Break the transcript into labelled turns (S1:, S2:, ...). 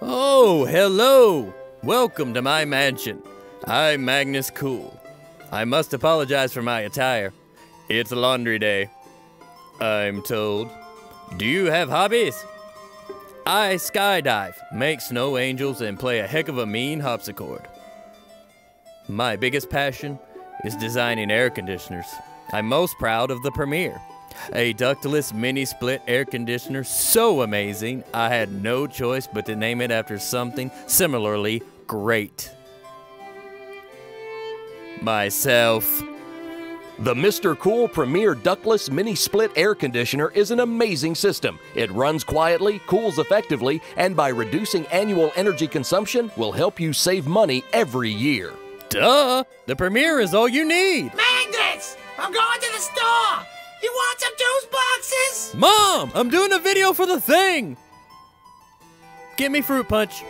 S1: Oh, hello! Welcome to my mansion. I'm Magnus Cool. I must apologize for my attire. It's laundry day, I'm told. Do you have hobbies? I skydive, make snow angels, and play a heck of a mean harpsichord. My biggest passion is designing air conditioners. I'm most proud of the Premier. A ductless mini-split air conditioner so amazing, I had no choice but to name it after something similarly great. Myself.
S2: The MRCOOL Premier Ductless Mini-Split Air Conditioner is an amazing system. It runs quietly, cools effectively, and by reducing annual energy consumption will help you save money every year.
S1: Duh! The Premier is all you need!
S3: Magnus! I'm going to the store! You want some juice boxes?
S1: Mom! I'm doing a video for the thing! Get me fruit punch.